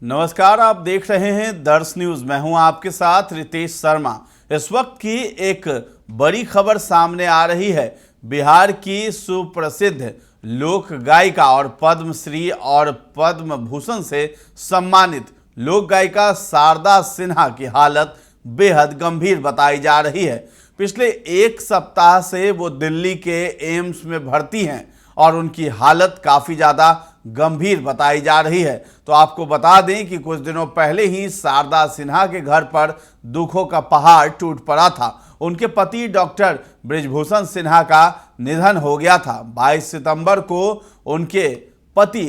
नमस्कार, आप देख रहे हैं दर्श न्यूज। मैं हूं आपके साथ रितेश शर्मा। इस वक्त की एक बड़ी खबर सामने आ रही है। बिहार की सुप्रसिद्ध लोक गायिका और पद्मश्री और पद्म भूषण से सम्मानित लोक गायिका शारदा सिन्हा की हालत बेहद गंभीर बताई जा रही है। पिछले एक सप्ताह से वो दिल्ली के एम्स में भर्ती हैं और उनकी हालत काफ़ी ज़्यादा गंभीर बताई जा रही है। तो आपको बता दें कि कुछ दिनों पहले ही शारदा सिन्हा के घर पर दुखों का पहाड़ टूट पड़ा था। उनके पति डॉक्टर बृजभूषण सिन्हा का निधन हो गया था। 22 सितंबर को उनके पति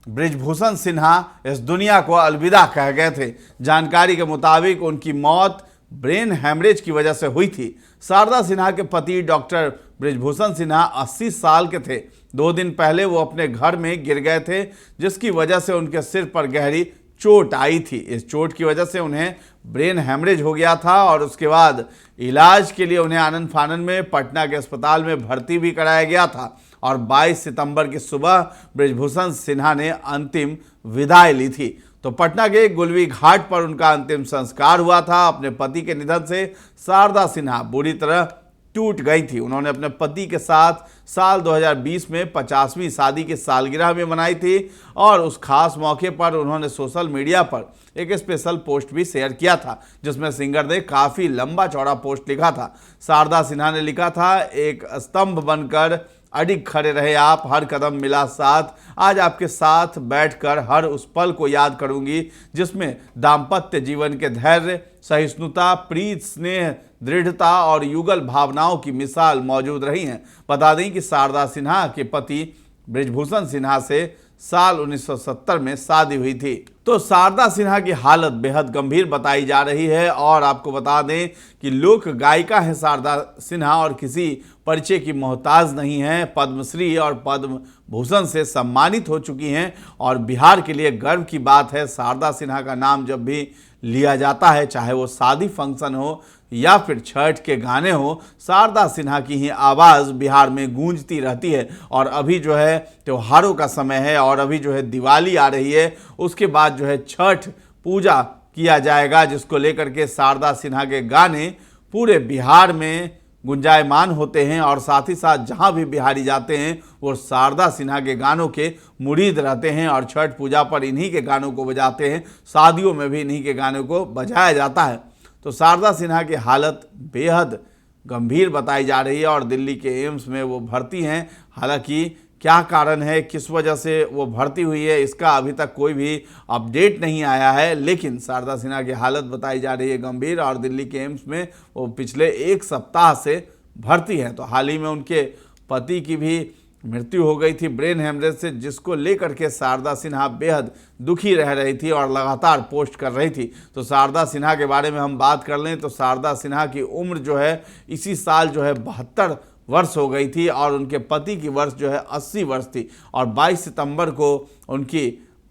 बृजभूषण सिन्हा इस दुनिया को अलविदा कह गए थे। जानकारी के मुताबिक उनकी मौत ब्रेन हैमरेज की वजह से हुई थी। शारदा सिन्हा के पति डॉक्टर बृजभूषण सिन्हा 80 साल के थे। 2 दिन पहले वो अपने घर में गिर गए थे, जिसकी वजह से उनके सिर पर गहरी चोट आई थी। इस चोट की वजह से उन्हें ब्रेन हैमरेज हो गया था और उसके बाद इलाज के लिए उन्हें आनन फानन में पटना के अस्पताल में भर्ती भी कराया गया था और 22 सितंबर की सुबह बृजभूषण सिन्हा ने अंतिम विदाई ली थी। तो पटना के गुलवी घाट पर उनका अंतिम संस्कार हुआ था। अपने पति के निधन से शारदा सिन्हा बुरी तरह टूट गई थी। उन्होंने अपने पति के साथ साल 2020 में 50वीं शादी की सालगिरह भी मनाई थी और उस खास मौके पर उन्होंने सोशल मीडिया पर एक स्पेशल पोस्ट भी शेयर किया था, जिसमें सिंगर ने काफ़ी लंबा चौड़ा पोस्ट लिखा था। शारदा सिन्हा ने लिखा था, एक स्तंभ बनकर अडिग खड़े रहे आप, हर कदम मिला साथ, आज आपके साथ बैठकर हर उस पल को याद करूंगी जिसमें दाम्पत्य जीवन के धैर्य, सहिष्णुता, प्रीत, स्नेह, दृढ़ता और युगल भावनाओं की मिसाल मौजूद रही हैं। बता दें कि शारदा सिन्हा के पति बृजभूषण सिन्हा से साल 1970 में शादी हुई थी। तो शारदा सिन्हा की हालत बेहद गंभीर बताई जा रही है और आपको बता दें कि लोक गायिका है शारदा सिन्हा और किसी परिचय की मोहताज नहीं है। पद्मश्री और पद्म भूषण से सम्मानित हो चुकी हैं और बिहार के लिए गर्व की बात है। शारदा सिन्हा का नाम जब भी लिया जाता है, चाहे वो शादी फंक्शन हो या फिर छठ के गाने हो, शारदा सिन्हा की ही आवाज़ बिहार में गूंजती रहती है। और अभी जो है त्योहारों का समय है और अभी जो है दिवाली आ रही है, उसके बाद जो है छठ पूजा किया जाएगा, जिसको लेकर के शारदा सिन्हा के गाने पूरे बिहार में गुंजायमान होते हैं और साथ ही साथ जहां भी बिहारी जाते हैं वो शारदा सिन्हा के गानों के मुरीद रहते हैं और छठ पूजा पर इन्हीं के गानों को बजाते हैं। शादियों में भी इन्हीं के गानों को बजाया जाता है। तो शारदा सिन्हा की हालत बेहद गंभीर बताई जा रही है और दिल्ली के एम्स में वो भर्ती हैं। हालांकि क्या कारण है, किस वजह से वो भर्ती हुई है, इसका अभी तक कोई भी अपडेट नहीं आया है, लेकिन शारदा सिन्हा की हालत बताई जा रही है गंभीर और दिल्ली के एम्स में वो पिछले एक सप्ताह से भर्ती हैं। तो हाल ही में उनके पति की भी मृत्यु हो गई थी ब्रेन हैमरेज से, जिसको लेकर के शारदा सिन्हा बेहद दुखी रह रही थी और लगातार पोस्ट कर रही थी। तो शारदा सिन्हा के बारे में हम बात कर लें तो शारदा सिन्हा की उम्र जो है इसी साल जो है 72 वर्ष हो गई थी और उनके पति की वर्ष जो है 80 वर्ष थी और 22 सितंबर को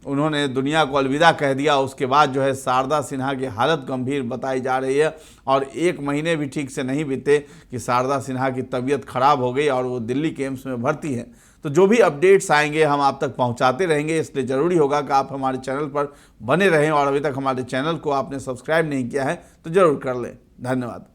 उन्होंने दुनिया को अलविदा कह दिया। उसके बाद जो है शारदा सिन्हा की हालत गंभीर बताई जा रही है और 1 महीने भी ठीक से नहीं बीते कि शारदा सिन्हा की तबीयत खराब हो गई और वो दिल्ली के एम्स में भर्ती है। तो जो भी अपडेट्स आएंगे हम आप तक पहुंचाते रहेंगे, इसलिए ज़रूरी होगा कि आप हमारे चैनल पर बने रहें और अभी तक हमारे चैनल को आपने सब्सक्राइब नहीं किया है तो ज़रूर कर लें। धन्यवाद।